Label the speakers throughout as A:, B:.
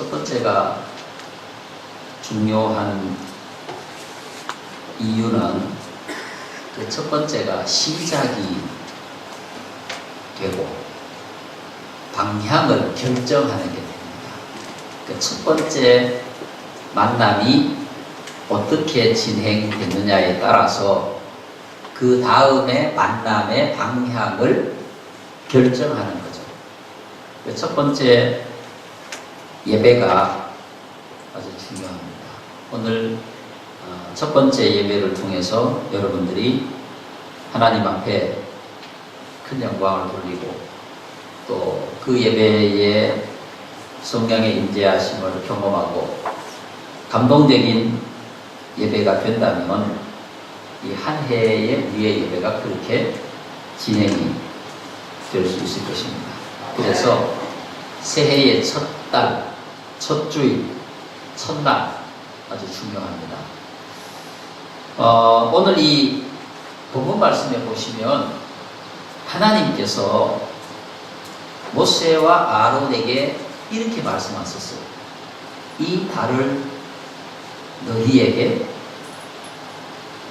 A: 첫 번째가 중요한 이유는 그 첫 번째가 시작이 되고 방향을 결정하는 게 됩니다. 그 첫 번째 만남이 어떻게 진행됐느냐에 따라서 그 다음에 만남의 방향을 결정하는 거죠. 그 첫 번째 예배가 아주 중요합니다. 오늘 첫 번째 예배를 통해서 여러분들이 하나님 앞에 큰 영광을 돌리고 또 그 예배에 성령의 임재하심을 경험하고 감동적인 예배가 된다면 이 한 해의 우리의 예배가 그렇게 진행이 될 수 있을 것입니다. 그래서 새해의 첫 달, 첫 주일, 첫날 아주 중요합니다. 오늘 이 본문 말씀에 보시면 하나님께서 모세와 아론에게 이렇게 말씀하셨어요. 이 달을 너희에게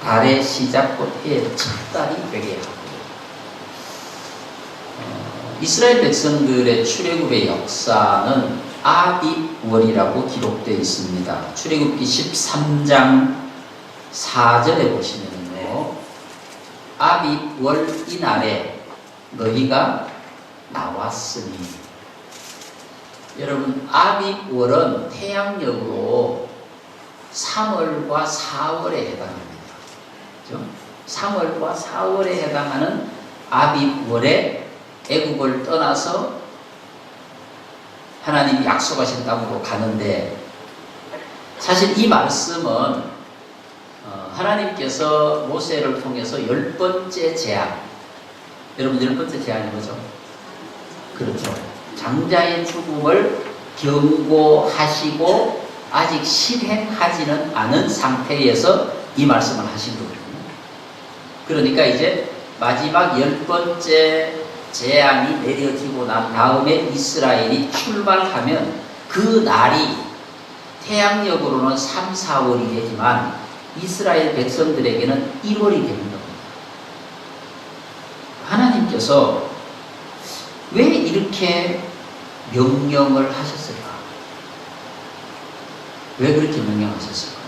A: 달의 시작과 해의 첫 달이 되게 하고 이스라엘 백성들의 출애굽의 역사는 아빕월이라고 기록되어 있습니다. 출애굽기 13장 4절에 보시면요, 아빕월 이날에 너희가 나왔으니. 여러분, 아빕월은 태양력으로 3월과 4월에 해당합니다. 그렇죠? 3월과 4월에 해당하는 아빕월에 애굽을 떠나서 하나님이 약속하신 땅으로 가는데, 사실 이 말씀은 하나님께서 모세를 통해서 10번째 제안, 여러분 10번째 제안이 뭐죠? 그렇죠. 장자의 죽음을 경고하시고 아직 실행하지는 않은 상태에서 이 말씀을 하신 거거든요. 그러니까 이제 마지막 10번째 제안이 내려지고 난 다음에 이스라엘이 출발하면 그 날이 태양력으로는 3, 4월이 되지만 이스라엘 백성들에게는 1월이 되는 겁니다. 하나님께서 왜 이렇게 명령을 하셨을까? 왜 그렇게 명령하셨을까?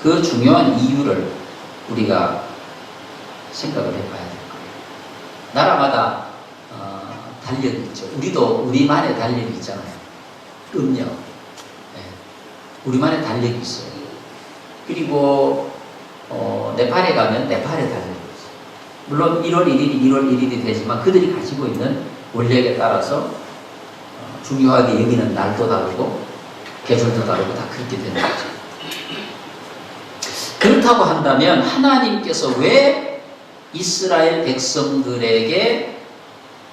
A: 그 중요한 이유를 우리가 생각을 해봐야 될 거예요. 나라마다 달력이 있죠. 우리도 우리만의 달력이 있잖아요. 음력. 네. 우리만의 달력이 있어요. 그리고 네팔에 가면 네팔의 달력이 있어요. 물론 1월 1일이 1월 1일이 되지만 그들이 가지고 있는 원력에 따라서 중요하게 여기는 날도 다르고 계절도 다르고 다 그렇게 되는 거죠. 그렇다고 한다면 하나님께서 왜 이스라엘 백성들에게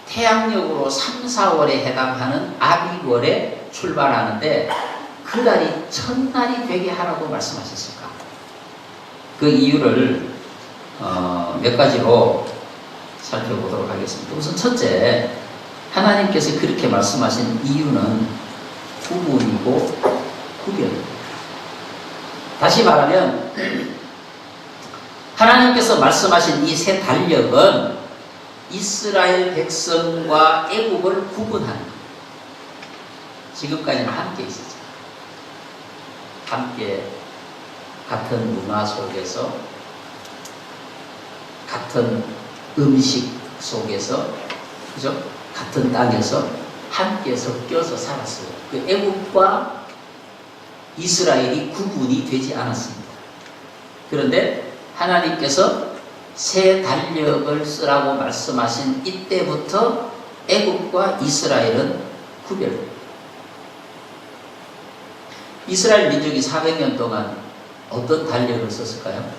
A: 태양력으로 3, 4월에 해당하는 아비월에 출발하는데 그 달이 첫날이 되게 하라고 말씀하셨을까? 그 이유를 몇 가지로 살펴보도록 하겠습니다. 우선 첫째, 하나님께서 그렇게 말씀하신 이유는 구분이고 구별입니다. 다시 말하면 하나님께서 말씀하신 이 세 달력은 이스라엘 백성과 애굽을 구분하는 겁니다. 지금까지는 함께 있었죠. 함께 같은 문화 속에서, 같은 음식 속에서, 그죠? 같은 땅에서 함께 섞여서 살았어요. 그 애굽과 이스라엘이 구분이 되지 않았습니다. 그런데 하나님께서 새 달력을 쓰라고 말씀하신 이때부터 애굽과 이스라엘은 구별됩니다. 이스라엘 민족이 400년 동안 어떤 달력을 썼을까요?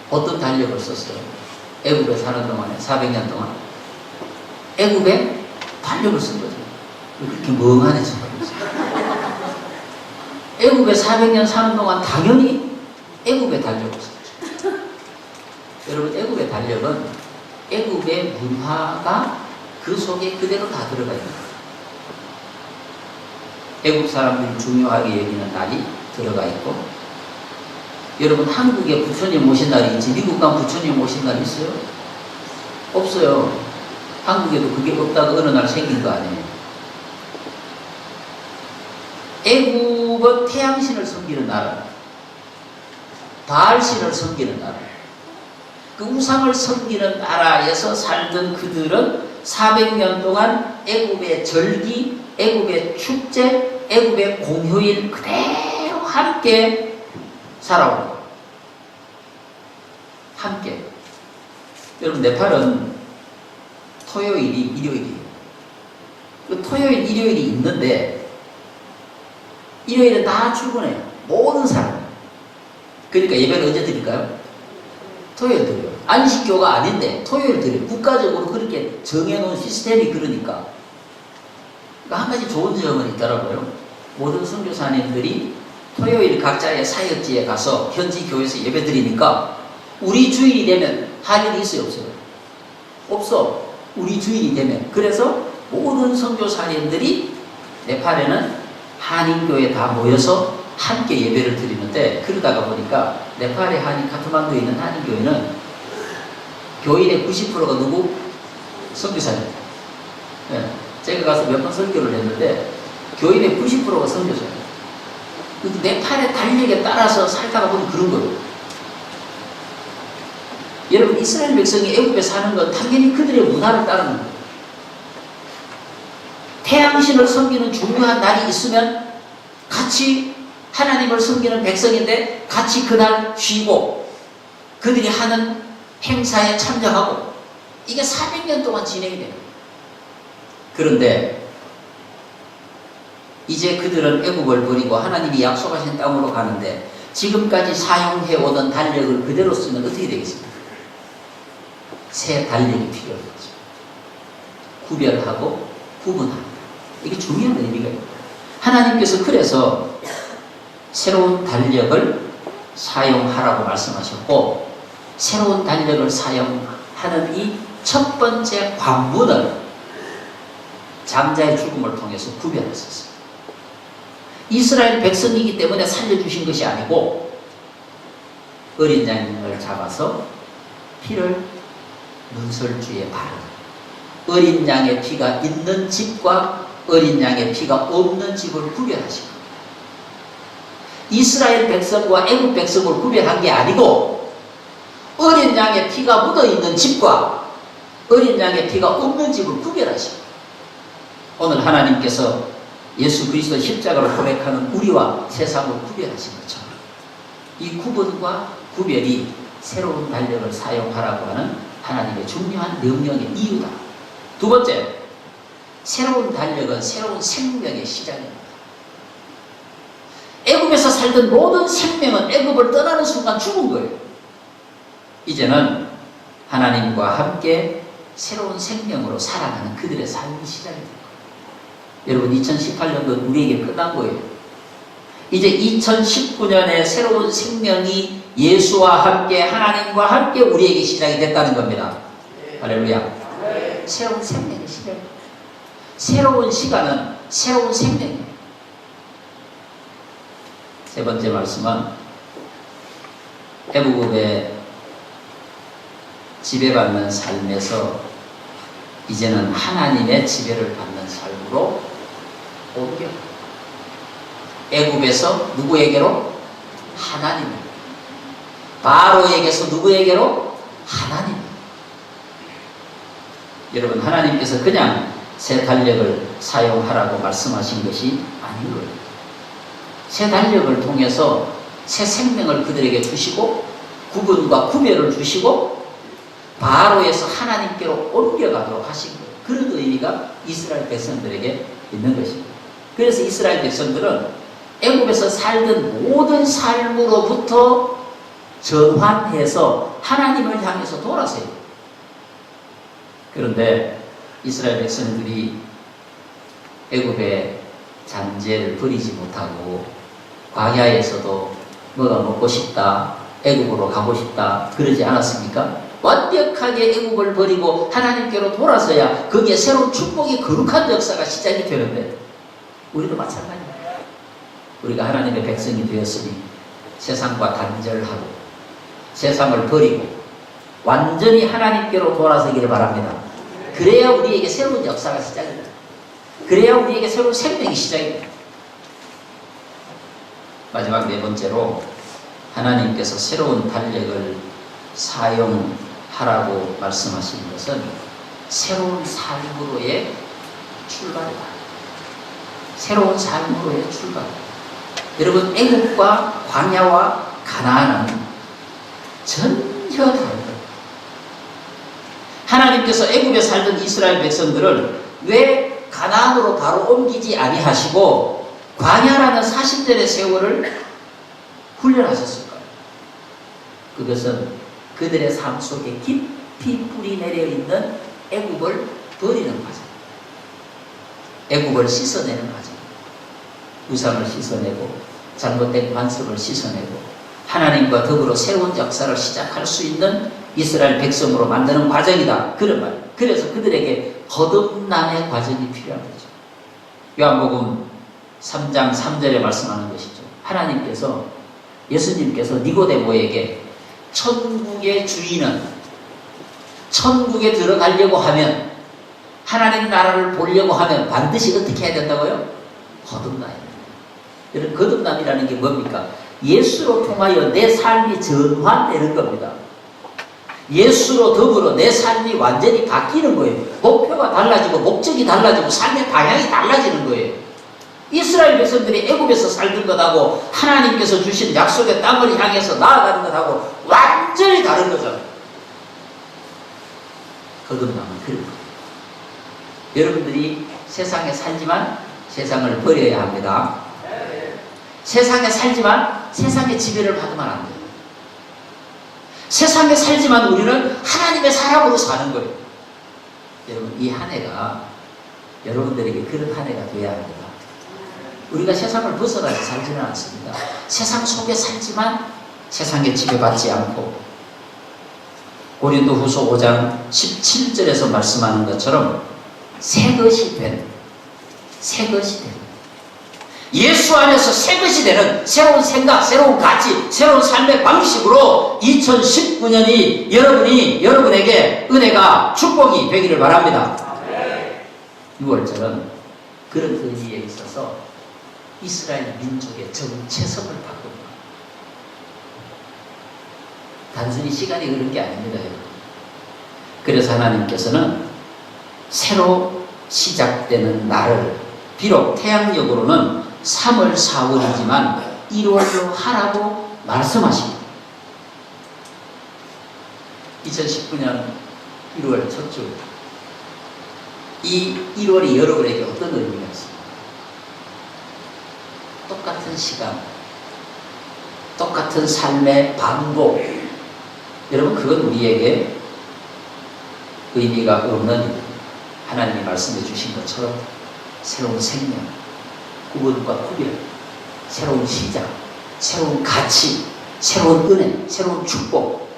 A: 어떤 달력을 썼어요? 애굽에 사는 동안에 400년 동안 애굽에 달력을 쓴 거죠. 그렇게 멍하네서 애굽에 400년 사는 동안 당연히 애굽의 달력을 썼죠. 여러분, 애굽의 달력은 애굽의 문화가 그 속에 그대로 다 들어가 있는 거예요. 애국 사람들이 중요하게 여기는 날이 들어가 있고, 여러분 한국에 부처님 오신 날이 있지 미국 가면 부처님 오신 날이 있어요? 없어요. 한국에도 그게 없다가 어느 날 생긴 거 아니에요. 애국은 태양신을 섬기는 나라, 바알신을 섬기는 나라. 그 우상을 섬기는 나라에서 살던 그들은 400년 동안 애굽의 절기, 애굽의 축제, 애굽의 공휴일 그대로 함께 살아온 거예요. 함께. 여러분 네팔은 토요일이 일요일이에요. 그 토요일, 일요일이 있는데 일요일에 다 출근해요. 모든 사람. 그러니까 예배를 언제 드릴까요? 토요일 드려요. 안식교가 아닌데 토요일 드려요. 국가적으로 그렇게 정해놓은 시스템이 그러니까. 한 가지 좋은 점은 있더라고요. 모든 선교사님들이 토요일 각자의 사역지에 가서 현지 교회에서 예배 드리니까 우리 주일이 되면 할 일이 있어요, 없어요? 없어. 우리 주일이 되면. 그래서 모든 선교사님들이 네팔에는 한인교회에 다 모여서 함께 예배를 드리는데, 그러다가 보니까 네팔의 카트만두에 있는 한인교회는 교인의 90%가 누구? 선교사님. 네. 제가 가서 몇 번 설교를 했는데 교인의 90%가 선교사예요. 네팔의 달력에 따라서 살다가 보니 그런 거예요. 여러분 이스라엘 백성이 애굽에 사는 건 당연히 그들의 문화를 따르는 거예요. 태양신을 섬기는 중요한 날이 있으면 같이 하나님을 섬기는 백성인데 같이 그날 쉬고 그들이 하는 행사에 참여하고, 이게 400년 동안 진행이 돼요. 그런데 이제 그들은 애굽을 버리고 하나님이 약속하신 땅으로 가는데 지금까지 사용해오던 달력을 그대로 쓰면 어떻게 되겠습니까? 새 달력이 필요한 거죠. 구별하고 구분합니다. 이게 중요한 의미가 있습니다. 하나님께서 그래서 새로운 달력을 사용하라고 말씀하셨고, 새로운 달력을 사용하는 이 첫 번째 관문을 장자의 죽음을 통해서 구별했었어요. 이스라엘 백성이기 때문에 살려주신 것이 아니고 어린 양을 잡아서 피를 문설주에 바르고, 어린 양의 피가 있는 집과 어린 양의 피가 없는 집을 구별하신 겁니다. 이스라엘 백성과 애굽 백성을 구별한 게 아니고 어린 양의 피가 묻어있는 집과 어린 양의 피가 없는 집을 구별하신 겁니다. 오늘 하나님께서 예수 그리스도 십자가로 고백하는 우리와 세상을 구별하신 것처럼 이 구분과 구별이 새로운 달력을 사용하라고 하는 하나님의 중요한 명령의 이유다. 두 번째, 새로운 달력은 새로운 생명의 시작입니다. 애굽에서 살던 모든 생명은 애굽을 떠나는 순간 죽은 거예요. 이제는 하나님과 함께 새로운 생명으로 살아가는 그들의 삶이 시작이 된 거예요. 여러분 2018년도 우리에게 끝난 거예요. 이제 2019년에 새로운 생명이 예수와 함께 하나님과 함께 우리에게 시작이 됐다는 겁니다. 할렐루야. 새로운 생명의 시작입니다. 새로운 시간은 새로운 생명이에요. 세 번째 말씀은 애굽의 지배받는 삶에서 이제는 하나님의 지배를 받는 삶으로 옮겨. 애굽에서 누구에게로? 하나님. 바로에게서 누구에게로? 하나님. 여러분 하나님께서 그냥 새 달력을 사용하라고 말씀하신 것이 아닌 거예요. 새 달력을 통해서 새 생명을 그들에게 주시고 구분과 구별을 주시고 바로에서 하나님께로 옮겨가도록 하신 거예요. 그런 의미가 이스라엘 백성들에게 있는 것입니다. 그래서 이스라엘 백성들은 애굽에서 살던 모든 삶으로부터 전환해서 하나님을 향해서 돌아서요. 그런데 이스라엘 백성들이 애굽의 잔재를 버리지 못하고 광야에서도 뭐가 먹고 싶다, 애굽으로 가고 싶다 그러지 않았습니까? 완벽하게 애굽을 버리고 하나님께로 돌아서야 거기에 새로운 축복의 거룩한 역사가 시작이 되는데 우리도 마찬가지입니다. 우리가 하나님의 백성이 되었으니 세상과 단절하고 세상을 버리고 완전히 하나님께로 돌아서기를 바랍니다. 그래야 우리에게 새로운 역사가 시작됩니다. 그래야 우리에게 새로운 생명이 시작됩니다. 마지막 네 번째로 하나님께서 새로운 달력을 사용하라고 말씀하신 것은 새로운 삶으로의 출발이다. 새로운 삶으로의 출발. 여러분, 애국과 광야와 가나안은 전혀 다르다. 하나님께서 애국에 살던 이스라엘 백성들을 왜 가나안으로 바로 옮기지 아니하시고 광야라는 40년의 세월을 훈련하셨을까요? 그것은 그들의 삶 속에 깊이 뿌리 내려 있는 애국을 버리는 과정, 애국을 씻어내는 과정, 우상을 씻어내고 잘못된 관습을 씻어내고 하나님과 더불어 새로운 역사를 시작할 수 있는 이스라엘 백성으로 만드는 과정이다. 그런 말. 그래서 그들에게 거듭남의 과정이 필요한 거죠. 요한복음 3장 3절에 말씀하는 것이죠. 하나님께서, 예수님께서 니고데모에게 천국의 주인은 천국에 들어가려고 하면, 하나님 나라를 보려고 하면 반드시 어떻게 해야 된다고요? 거듭나야 됩니다. 여러분, 거듭남이라는 게 뭡니까? 예수로 통하여 내 삶이 전환되는 겁니다. 예수로 더불어 내 삶이 완전히 바뀌는 거예요. 목표가 달라지고 목적이 달라지고 삶의 방향이 달라지는 거예요. 이스라엘 백성들이 애굽에서 살던 것하고 하나님께서 주신 약속의 땅을 향해서 나아가는 것하고 완전히 다른 거죠. 거듭남은 그런 거예요. 여러분들이 세상에 살지만 세상을 버려야 합니다. 세상에 살지만 세상의 지배를 받으면 안 돼요. 세상에 살지만 우리는 하나님의 사람으로 사는 거예요. 여러분, 이 한 해가 여러분들에게 그런 한 해가 되어야 합니다. 우리가 세상을 벗어나서 살지는 않습니다. 세상 속에 살지만 세상에 지배받지 않고, 고린도후서 5장 17절에서 말씀하는 것처럼 새 것이 된, 예수 안에서 새 것이 되는 새로운 생각, 새로운 가치, 새로운 삶의 방식으로 2019년이 여러분에게 은혜가, 축복이 되기를 바랍니다. 6월절은 그런 의미에 있어서 이스라엘 민족의 정체성을 바꿉니다. 단순히 시간이 흐른 게 아닙니다. 그래서 하나님께서는 새로 시작되는 날을 비록 태양력으로는 3월, 4월이지만 1월로 하라고 말씀하십니다. 2019년 1월 첫 주, 이 1월이 여러분에게 어떤 의미가 있습니까? 똑같은 시간, 똑같은 삶의 반복. 여러분, 그건 우리에게 의미가 없는, 하나님이 말씀해 주신 것처럼 새로운 생명, 구분과 구별, 새로운 시작, 새로운 가치, 새로운 은혜, 새로운 축복.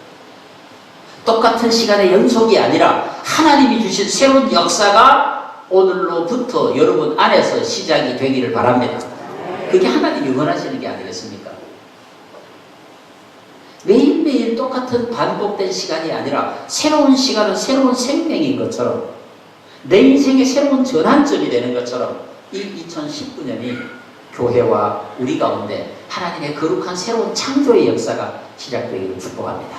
A: 똑같은 시간의 연속이 아니라 하나님이 주신 새로운 역사가 오늘로부터 여러분 안에서 시작이 되기를 바랍니다. 그게 하나님이 원하시는 게 아니겠습니까? 매일매일 똑같은 반복된 시간이 아니라 새로운 시간은 새로운 생명인 것처럼, 내 인생의 새로운 전환점이 되는 것처럼 이 2019년이 교회와 우리 가운데 하나님의 거룩한 새로운 창조의 역사가 시작되기를 축복합니다.